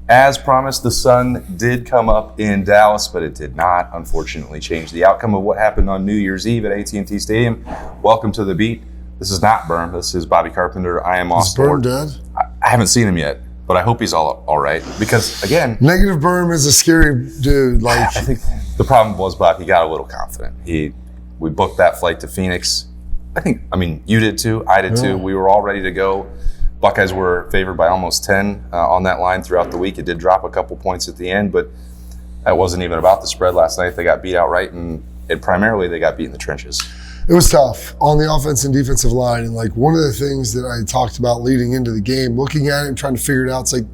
As promised, the sun did come up in Dallas, but it did not, unfortunately, change the outcome of what happened on New Year's Eve at AT&T Stadium. Welcome to The Beat. This is not Berm. This is Bobby Carpenter. I am Austin. Is Berm dead? I haven't seen him yet, but I hope he's all right. Because, again... Negative Berm is a scary dude. I think the problem was, Bob, he got a little confident. We booked that flight to Phoenix. You did too. I did too. We were all ready to go. Buckeyes were favored by almost 10 on that line throughout the week. It did drop a couple points at the end, but that wasn't even about the spread last night. They got beat outright, and primarily they got beat in the trenches. It was tough on the offense and defensive line. And one of the things that I talked about leading into the game, looking at it and trying to figure it out, it's like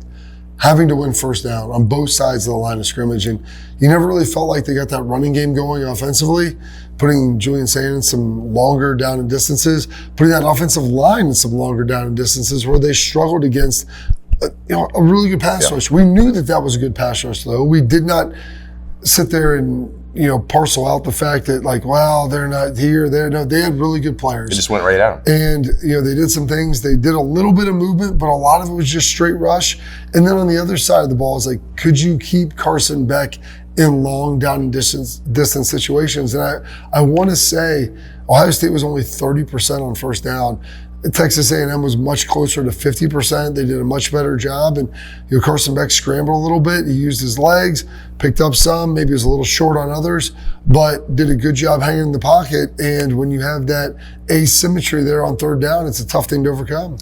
having to win first down on both sides of the line of scrimmage. And you never really felt like they got that running game going offensively, putting Julian Sand in some longer down and distances, putting that offensive line in some longer down and distances where they struggled against a really good pass rush. We knew that was a good pass rush, though. We did not sit there and parcel out the fact that they're not here. No, they had really good players. They just went right at them. And, they did some things. They did a little bit of movement, but a lot of it was just straight rush. And then on the other side of the ball, it's like, could you keep Carson Beck in long down and distance situations? And I want to say Ohio State was only 30% on first down. Texas A&M was much closer to 50%. They did a much better job. And Carson Beck scrambled a little bit. He used his legs, picked up some, maybe was a little short on others, but did a good job hanging in the pocket. And when you have that asymmetry there on third down, it's a tough thing to overcome.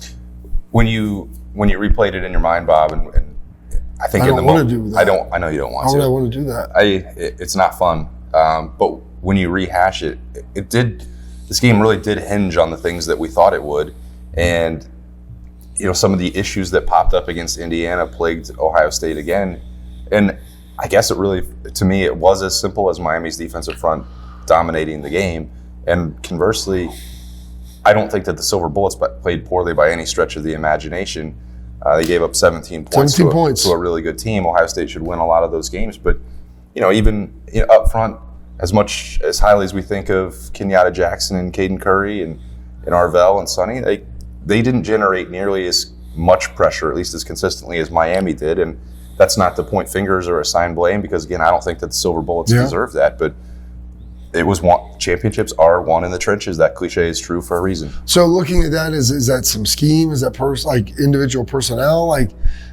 When you replayed it in your mind, Bob, and I think I don't want to do that. I know you don't want to. Why would I want to do that? It's not fun. But when you rehash it, this game really did hinge on the things that we thought it would. And, some of the issues that popped up against Indiana plagued Ohio State again. And I guess to me, it was as simple as Miami's defensive front dominating the game. And conversely, I don't think that the Silver Bullets played poorly by any stretch of the imagination. They gave up 17 points to a really good team. Ohio State should win a lot of those games. But, even up front, as much as highly as we think of Kenyatta Jackson and Caden Curry and Arvell and Sonny, they didn't generate nearly as much pressure, at least as consistently as Miami did. And that's not to point fingers or assign blame because, again, I don't think that the Silver Bullets deserve that. But championships are won in the trenches. That cliche is true for a reason. So looking at that, is that some scheme? Is that individual personnel?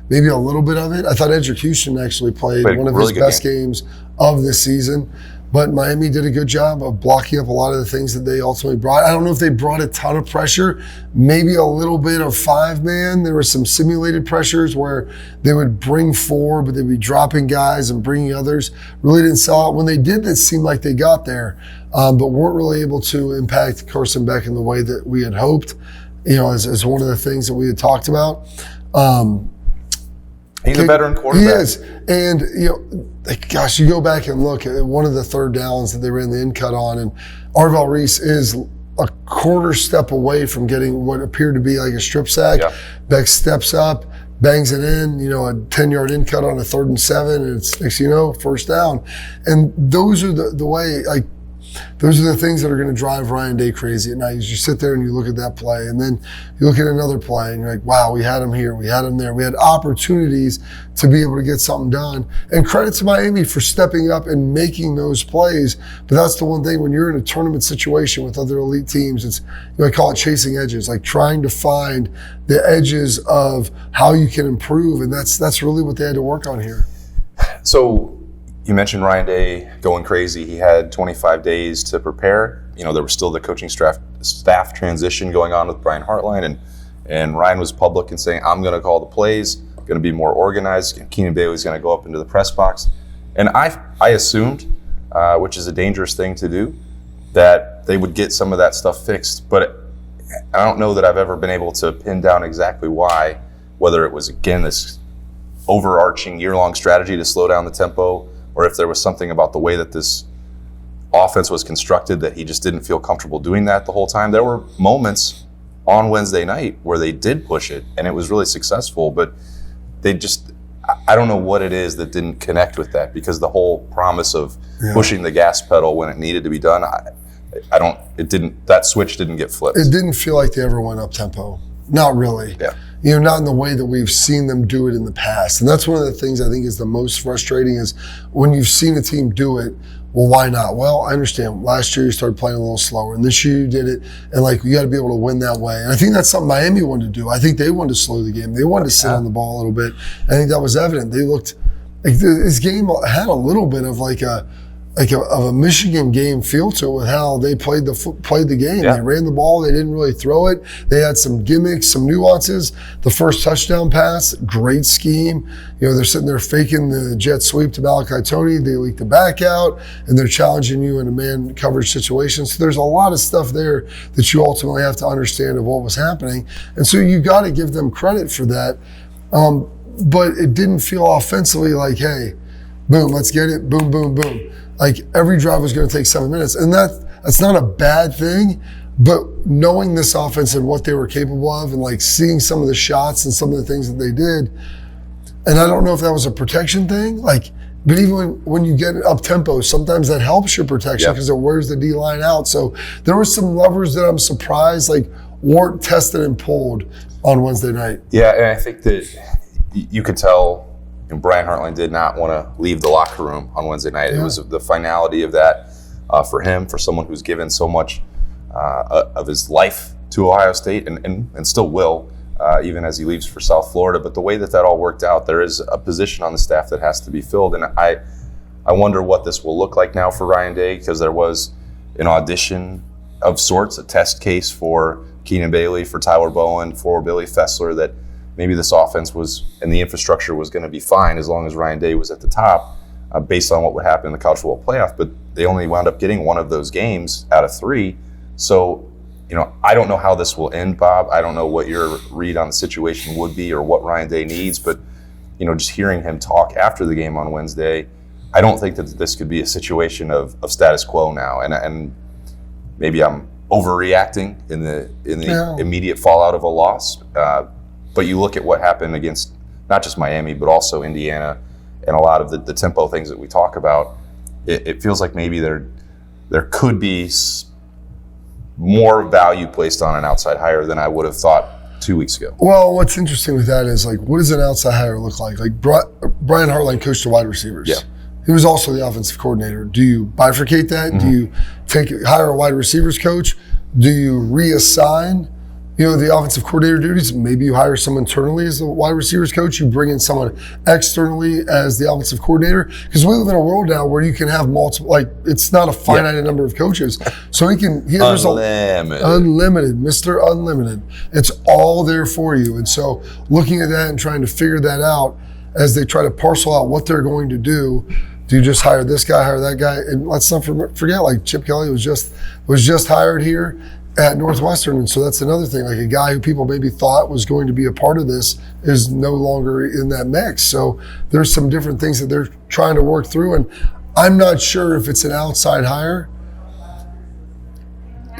Maybe a little bit of it? I thought Execution actually played one of his best games of this season. But Miami did a good job of blocking up a lot of the things that they ultimately brought. I don't know if they brought a ton of pressure, maybe a little bit of 5-man. There were some simulated pressures where they would bring 4, but they'd be dropping guys and bringing others. Really didn't sell out. When they did, it seemed like they got there, but weren't really able to impact Carson Beck in the way that we had hoped, as one of the things that we had talked about. He's a veteran quarterback. He is. And, you go back and look at one of the third downs that they ran the in cut on, and Arvell Reese is a quarter step away from getting what appeared to be like a strip sack. Yeah. Beck steps up, bangs it in, a 10-yard in cut on a 3rd and 7, and it's, next thing you know, first down. And those are the way, those are the things that are going to drive Ryan Day crazy at night. As you sit there and you look at that play, and then you look at another play, and you're like, wow, we had him here, we had him there. We had opportunities to be able to get something done. And credit to Miami for stepping up and making those plays. But that's the one thing, when you're in a tournament situation with other elite teams, it's, I call it chasing edges, trying to find the edges of how you can improve. And that's really what they had to work on here. So, you mentioned Ryan Day going crazy. He had 25 days to prepare. There was still the coaching staff transition going on with Brian Hartline, and Ryan was public in saying, I'm going to call the plays, going to be more organized. Keenan Bailey's going to go up into the press box. And I assumed, which is a dangerous thing to do, that they would get some of that stuff fixed. But I don't know that I've ever been able to pin down exactly why, whether it was, again, this overarching year-long strategy to slow down the tempo, or if there was something about the way that this offense was constructed that he just didn't feel comfortable doing that the whole time. There were moments on Wednesday night where they did push it, and it was really successful, but I don't know what it is that didn't connect with that, because the whole promise of pushing the gas pedal when it needed to be done, that switch didn't get flipped. It didn't feel like they ever went up tempo. Not really. Yeah. not in the way that we've seen them do it in the past. And that's one of the things I think is the most frustrating is when you've seen a team do it, well, why not? Well, I understand. Last year you started playing a little slower, and this year you did it, and you got to be able to win that way. And I think that's something Miami wanted to do. I think they wanted to slow the game. They wanted to sit on the ball a little bit. I think that was evident. They looked like this game had a little bit of a Michigan game feel to it with how they played the game. Yeah. They ran the ball. They didn't really throw it. They had some gimmicks, some nuances. The first touchdown pass, great scheme. They're sitting there faking the jet sweep to Malachi Toney. They leak the back out, and they're challenging you in a man coverage situation. So there's a lot of stuff there that you ultimately have to understand of what was happening. And so you got to give them credit for that. But it didn't feel offensively like, hey, boom, let's get it, boom, boom, boom. Every drive was going to take 7 minutes. And that's not a bad thing, but knowing this offense and what they were capable of and seeing some of the shots and some of the things that they did, and I don't know if that was a protection thing, but even when you get up tempo, sometimes that helps your protection because it wears the D-line out. So there were some levers that I'm surprised weren't tested and pulled on Wednesday night. Yeah, and I think that you could tell Brian Hartline did not want to leave the locker room on Wednesday night. Yeah. It was the finality of that for him, for someone who's given so much of his life to Ohio State and still will, even as he leaves for South Florida. But the way that all worked out, there is a position on the staff that has to be filled. And I wonder what this will look like now for Ryan Day, because there was an audition of sorts, a test case for Keenan Bailey, for Tyler Bowen, for Billy Fessler, that maybe this offense and the infrastructure was going to be fine as long as Ryan Day was at the top, based on what would happen in the college football playoff. But they only wound up getting one of those games out of 3. So, I don't know how this will end, Bob. I don't know what your read on the situation would be or what Ryan Day needs. But, just hearing him talk after the game on Wednesday, I don't think that this could be a situation of status quo now. And maybe I'm overreacting in the immediate fallout of a loss. But you look at what happened against not just Miami, but also Indiana, and a lot of the tempo things that we talk about. It feels like maybe there could be more value placed on an outside hire than I would have thought 2 weeks ago. Well, what's interesting with that is what does an outside hire look like? Brian Hartline coached the wide receivers. Yeah. He was also the offensive coordinator. Do you bifurcate that? Mm-hmm. Do you hire a wide receivers coach? Do you reassign the offensive coordinator duties? Maybe you hire someone internally as the wide receivers coach. You bring in someone externally as the offensive coordinator. Because we live in a world now where you can have multiple, it's not a finite number of coaches. So there's unlimited, Mr. Unlimited. It's all there for you. And so looking at that and trying to figure that out as they try to parcel out what they're going to do. Do you just hire this guy, hire that guy? And let's not forget, Chip Kelly was just hired here at Northwestern, and so that's another thing. A guy who people maybe thought was going to be a part of this is no longer in that mix. So there's some different things that they're trying to work through, and I'm not sure if it's an outside hire.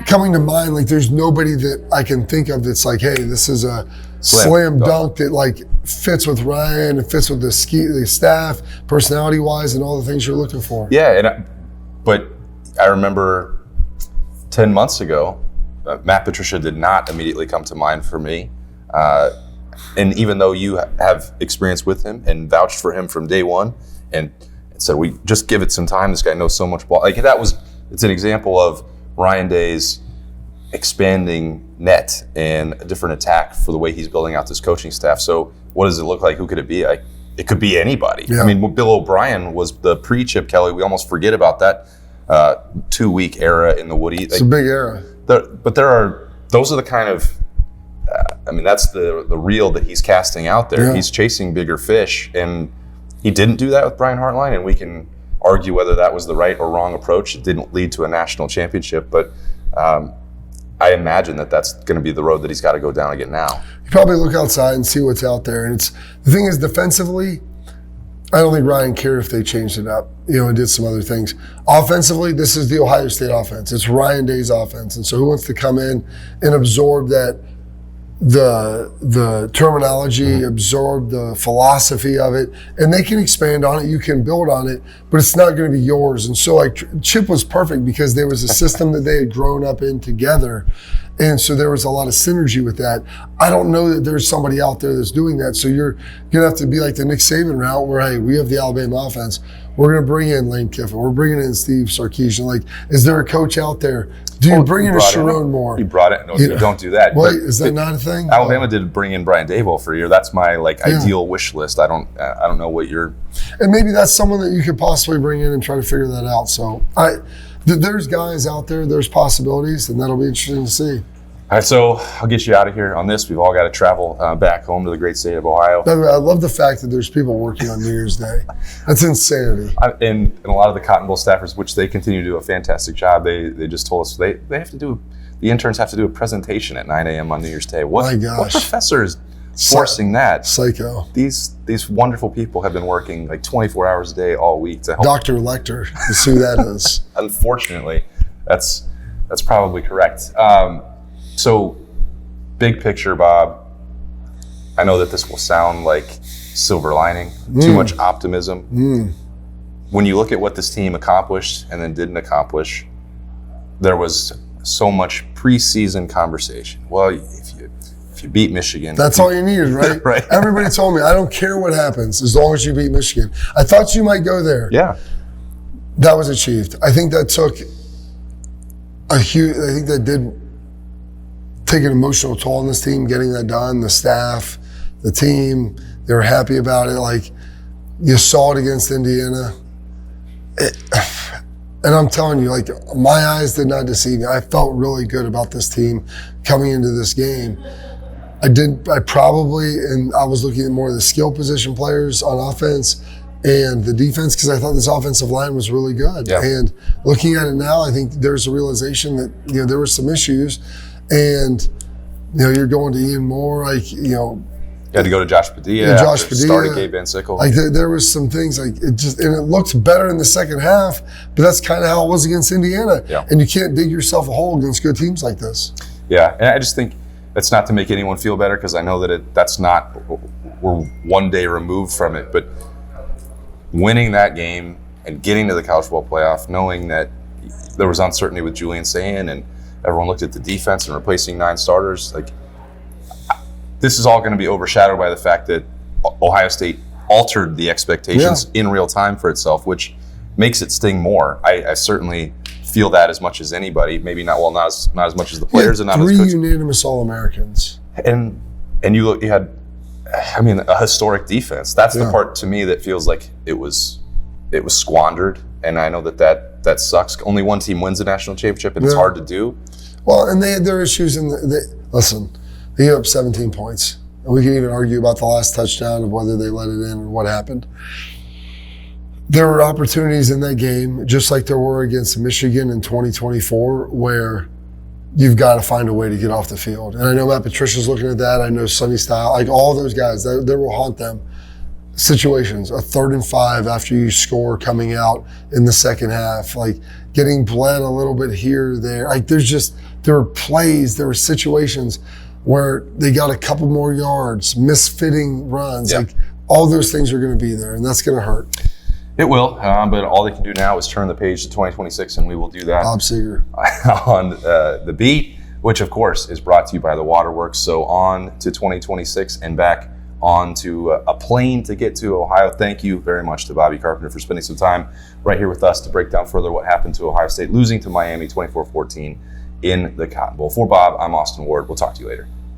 Coming to mind, there's nobody that I can think of that's hey, this is a slam dunk that fits with Ryan, it fits with the staff, personality-wise, and all the things you're looking for. Yeah, but I remember 10 months ago, Matt Patricia did not immediately come to mind for me. And even though you have experience with him and vouched for him from day one and said, we just give it some time, this guy knows so much ball. It's an example of Ryan Day's expanding net and a different attack for the way he's building out this coaching staff. So what does it look like? Who could it be? It could be anybody. Yeah. Bill O'Brien was the pre-Chip Kelly. We almost forget about that 2-week era in the Woody. It's a big era. Those are the kind of, that's the reel that he's casting out there. Yeah. He's chasing bigger fish, and he didn't do that with Brian Hartline, and we can argue whether that was the right or wrong approach. It didn't lead to a national championship, but I imagine that's going to be the road that he's got to go down again now. You probably look outside and see what's out there, and the thing is, defensively, I don't think Ryan cared if they changed it up, and did some other things. Offensively, this is the Ohio State offense. It's Ryan Day's offense. And so who wants to come in and absorb that the terminology, absorb the philosophy of it, and they can expand on it. You can build on it, but it's not going to be yours. And so, like, Chip was perfect because there was a system that they had grown up in together, and so there was a lot of synergy with that. I don't know that there's somebody out there that's doing that. So you're going to have to be like the Nick Saban route, where hey, we have the Alabama offense. We're going to bring in Lane Kiffin. We're bringing in Steve Sarkisian. Like, is there a coach out there? Do you bring in a Sharon Moore? You brought it. No, you don't do that. Wait, is that not a thing? Alabama did bring in Brian Daboll for a year. That's my ideal wish list. I don't know what you're. And maybe that's someone that you could possibly bring in and try to figure that out. So there's guys out there. There's possibilities, and that'll be interesting to see. All right, so I'll get you out of here on this. We've all got to travel back home to the great state of Ohio. By the way, I love the fact that there's people working on New Year's Day. That's insanity. And a lot of the Cotton Bowl staffers, which they continue to do a fantastic job, they just told us they have to do, the interns have to do a presentation at 9 a.m. on New Year's Day. What professor is forcing that? Psycho. These wonderful people have been working like 24 hours a day all week to help. Dr. Lecter is who that is. Unfortunately, that's probably correct. So, big picture, Bob, I know that this will sound like silver lining, too much optimism. When you look at what this team accomplished and then didn't accomplish, there was so much preseason conversation. Well, if you beat Michigan. That's all you needed, right? Right. Everybody told me, I don't care what happens as long as you beat Michigan. I thought you might go there. Yeah. That was achieved. I think that took I think that did take an emotional toll on this team, getting that done. The staff, the team, they were happy about it. Like, you saw it against Indiana. And I'm telling you, like, my eyes did not deceive me. I felt really good about this team coming into this game. I was looking at more of the skill position players on offense and the defense, because I thought this offensive line was really good. Yeah. And looking at it now, I think there's a realization that, there were some issues. And, you're going to Ian Moore, you had to go to Josh Padilla. Started Gabe Van Sickle. Like, there was some things, like, and it looked better in the second half, but that's kind of how it was against Indiana. Yeah. And you can't dig yourself a hole against good teams like this. Yeah, and I just think that's not to make anyone feel better, because I know that that's not, we're one day removed from it, but winning that game and getting to the college football playoff, knowing that there was uncertainty with Julian Sayin and everyone looked at the defense and replacing 9 starters, like, this is all going to be overshadowed by the fact that Ohio State altered the expectations in real time for itself, which makes it sting more. I certainly feel that as much as anybody. Maybe not as much as the players and not as coaches. 3 unanimous All-Americans. And you had, a historic defense. That's the part to me that feels like it was squandered. And I know that sucks. Only one team wins the national championship, and it's hard to do. Well, and they had their issues listen, they gave up 17 points. And we can even argue about the last touchdown of whether they let it in or what happened. There were opportunities in that game, just like there were against Michigan in 2024, where you've got to find a way to get off the field. And I know Matt Patricia's looking at that. I know Sonny Style, like all those guys, that will haunt them. Situations, a 3rd and 5 after you score coming out in the second half, like getting bled a little bit here or there. Like there were plays, there were situations where they got a couple more yards, misfitting runs. Yeah. Like all those things are going to be there, and that's going to hurt. It will, but all they can do now is turn the page to 2026, and we will do that. Bob Seger on The Beat, which of course is brought to you by the Waterworks. So on to 2026 and back on to a plane to get to Ohio. Thank you very much to Bobby Carpenter for spending some time right here with us to break down further what happened to Ohio State losing to Miami 24-14 in the Cotton Bowl. For Bob, I'm Austin Ward. We'll talk to you later.